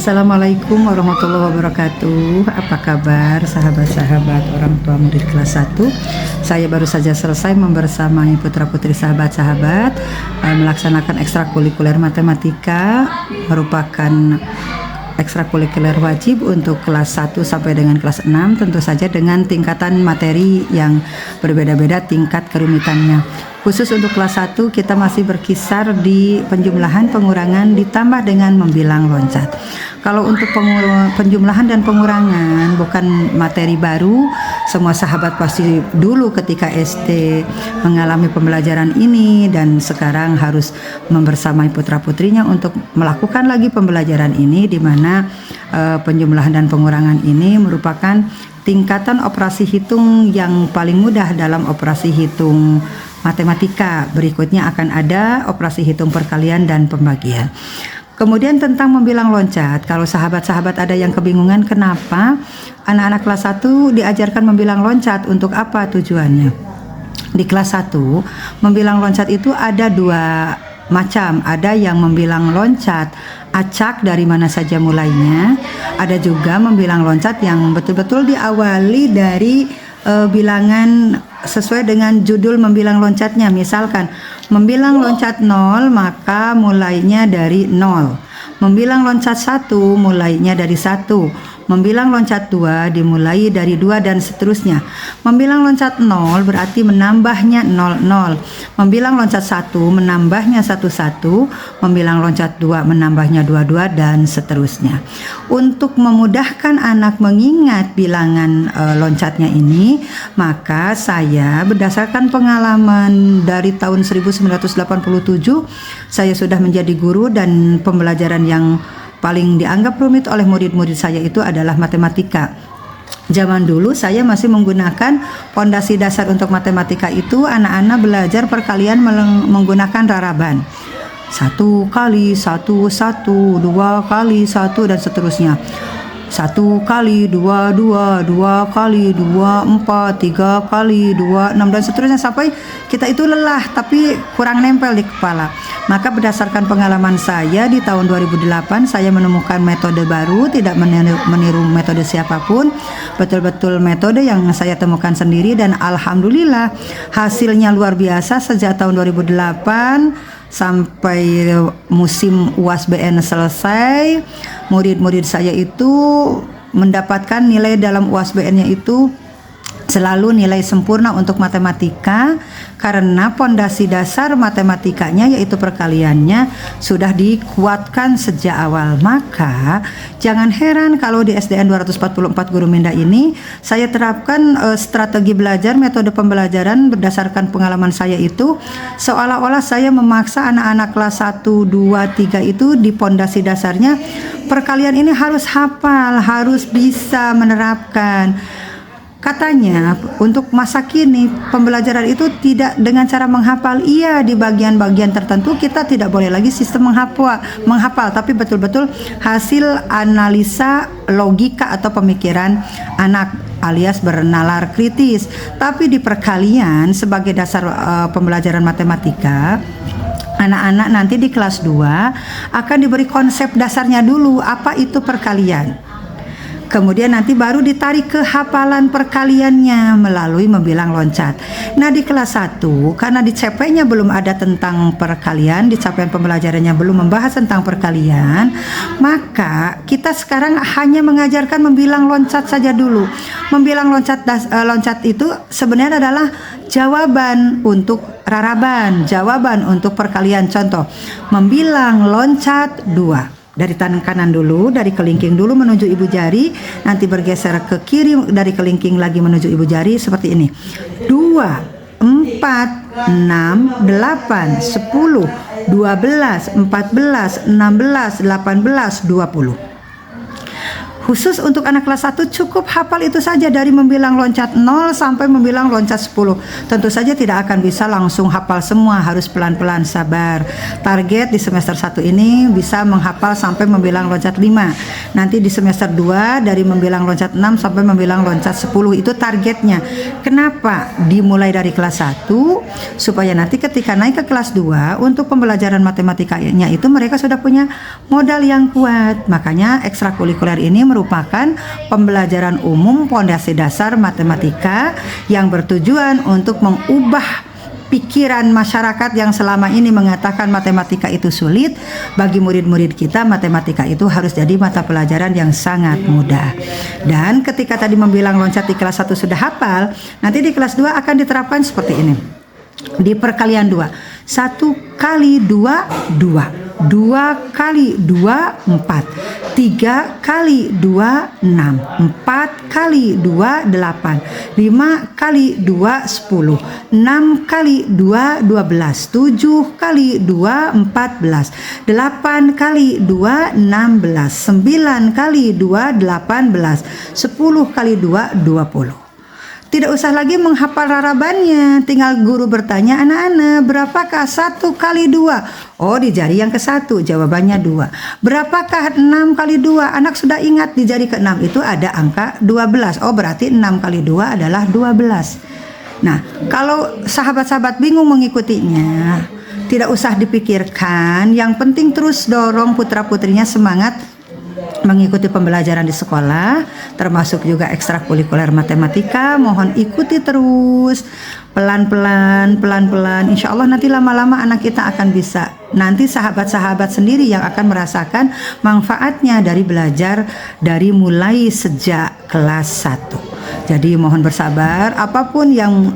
Assalamualaikum warahmatullahi wabarakatuh. Apa kabar sahabat-sahabat orang tua murid kelas 1? Saya baru saja selesai membersamai putra-putri sahabat-sahabat melaksanakan ekstrakurikuler matematika, merupakan ekstrakurikuler wajib untuk kelas 1 sampai dengan kelas 6, tentu saja dengan tingkatan materi yang berbeda-beda tingkat kerumitannya. Khusus untuk kelas 1 kita masih berkisar di penjumlahan, pengurangan ditambah dengan membilang loncat. Kalau untuk penjumlahan dan pengurangan bukan materi baru, semua sahabat pasti dulu ketika SD mengalami pembelajaran ini dan sekarang harus membersamai putra-putrinya untuk melakukan lagi pembelajaran ini, di mana penjumlahan dan pengurangan ini merupakan tingkatan operasi hitung yang paling mudah dalam operasi hitung matematika. Berikutnya akan ada operasi hitung perkalian dan pembagian. Kemudian tentang membilang loncat, kalau sahabat-sahabat ada yang kebingungan kenapa anak-anak kelas 1 diajarkan membilang loncat, untuk apa tujuannya? Di kelas 1 membilang loncat itu ada dua macam, ada yang membilang loncat acak dari mana saja mulainya, ada juga membilang loncat yang betul-betul diawali dari bilangan sesuai dengan judul membilang loncatnya. Misalkan membilang loncat 0 maka mulainya dari 0, membilang loncat 1 mulainya dari 1, membilang loncat 2 dimulai dari 2 dan seterusnya. Membilang loncat 0 berarti menambahnya 00, membilang loncat 1 menambahnya 11, membilang loncat 2 menambahnya 22 dan seterusnya. Untuk memudahkan anak mengingat bilangan loncatnya ini, maka saya berdasarkan pengalaman dari tahun 1987 saya sudah menjadi guru, dan pembelajaran yang paling dianggap rumit oleh murid-murid saya itu adalah matematika. Zaman dulu saya masih menggunakan fondasi dasar untuk matematika itu, anak-anak belajar perkalian menggunakan raraban. 1 kali 1, 1, 2 kali 1 dan seterusnya. 1 kali 2, 2, 2 kali 2, 4, 3 kali 2, 6 dan seterusnya sampai kita itu lelah tapi kurang nempel di kepala. Maka berdasarkan pengalaman saya di tahun 2008 saya menemukan metode baru, tidak meniru metode siapapun, betul-betul metode yang saya temukan sendiri, dan alhamdulillah hasilnya luar biasa. Sejak tahun 2008 sampai musim UASBN selesai, murid-murid saya itu mendapatkan nilai dalam UASBN-nya itu selalu nilai sempurna untuk matematika, karena pondasi dasar matematikanya yaitu perkaliannya sudah dikuatkan sejak awal. Maka jangan heran kalau di SDN 244 Guru Minda ini saya terapkan strategi belajar, metode pembelajaran berdasarkan pengalaman saya itu, seolah-olah saya memaksa anak-anak kelas 1, 2, 3 itu di pondasi dasarnya perkalian ini harus hafal, harus bisa menerapkan. Katanya untuk masa kini pembelajaran itu tidak dengan cara menghafal. Iya, di bagian-bagian tertentu kita tidak boleh lagi sistem menghafal, tapi betul-betul hasil analisa logika atau pemikiran anak alias bernalar kritis. Tapi di perkalian sebagai dasar pembelajaran matematika, anak-anak nanti di kelas 2 akan diberi konsep dasarnya dulu, apa itu perkalian. Kemudian nanti baru ditarik ke hafalan perkaliannya melalui membilang loncat. Nah di kelas 1 karena di CP-nya belum ada tentang perkalian, di capaian pembelajarannya belum membahas tentang perkalian, maka kita sekarang hanya mengajarkan membilang loncat saja dulu. Membilang loncat itu sebenarnya adalah jawaban untuk raraban, jawaban untuk perkalian. Contoh, membilang loncat 2. Dari tangan kanan dulu, dari kelingking dulu menuju ibu jari, nanti bergeser ke kiri dari kelingking lagi menuju ibu jari seperti ini. 2, 4, 6, 8, 10, 12, 14, 16, 18, 20. khusus untuk anak kelas 1 cukup hafal itu saja, dari membilang loncat 0 sampai membilang loncat 10. Tentu saja tidak akan bisa langsung hafal semua, harus pelan-pelan, sabar. Target di semester 1 ini bisa menghafal sampai membilang loncat 5. Nanti di semester 2 dari membilang loncat 6 sampai membilang loncat 10, itu targetnya. Kenapa dimulai dari kelas 1? Supaya nanti ketika naik ke kelas 2 untuk pembelajaran matematikanya itu mereka sudah punya modal yang kuat. Makanya ekstrakurikuler ini merupakan pembelajaran umum pondasi dasar matematika yang bertujuan untuk mengubah pikiran masyarakat yang selama ini mengatakan matematika itu sulit. Bagi murid-murid kita, matematika itu harus jadi mata pelajaran yang sangat mudah. Dan ketika tadi membilang loncat di kelas 1 sudah hafal, nanti di kelas 2 akan diterapkan seperti ini. Di perkalian 2, 1 kali 2, 2. 2 kali 2, 4. 3 kali 2, 6. 4 kali 2, 8. 5 kali 2, 10. 6 kali 2, 12. 7 kali 2, 14. 8 kali 2, 16. 9 kali 2, 18. 10 kali 2, 20. Tidak usah lagi menghafal rarabannya, tinggal guru bertanya, anak-anak berapakah 1 kali 2? Oh, di jari yang ke-1 jawabannya 2. Berapakah 6 kali 2? Anak sudah ingat di jari ke-6 itu ada angka 12. Oh, berarti 6 kali 2 adalah 12. Nah, kalau sahabat-sahabat bingung mengikutinya, tidak usah dipikirkan, yang penting terus dorong putra-putrinya semangat mengikuti pembelajaran di sekolah, termasuk juga ekstrakurikuler matematika. Mohon ikuti terus, pelan-pelan, insya Allah nanti lama-lama anak kita akan bisa. Nanti sahabat-sahabat sendiri yang akan merasakan manfaatnya dari belajar dari mulai sejak kelas 1. Jadi mohon bersabar, apapun yang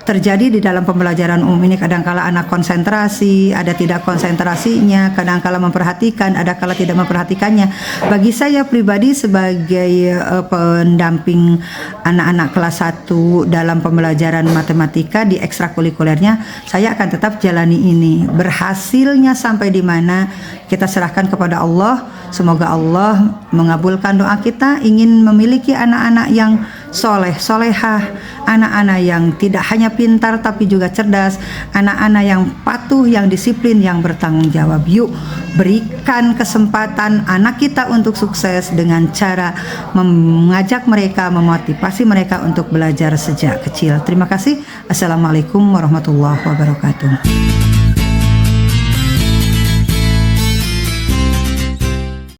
terjadi di dalam pembelajaran umum ini, kadangkala anak konsentrasi, ada tidak konsentrasinya, kadangkala memperhatikan, ada kala tidak memperhatikannya. Bagi saya pribadi sebagai pendamping anak-anak kelas 1 dalam pembelajaran matematika di ekstrakurikulernya, saya akan tetap jalani ini. Berhasilnya sampai di mana kita serahkan kepada Allah. Semoga Allah mengabulkan doa kita, ingin memiliki anak-anak yang soleh, solehah, anak-anak yang tidak hanya pintar tapi juga cerdas, anak-anak yang patuh, yang disiplin, yang bertanggung jawab. Yuk berikan kesempatan anak kita untuk sukses dengan cara mengajak mereka, memotivasi mereka untuk belajar sejak kecil. Terima kasih. Assalamualaikum warahmatullahi wabarakatuh.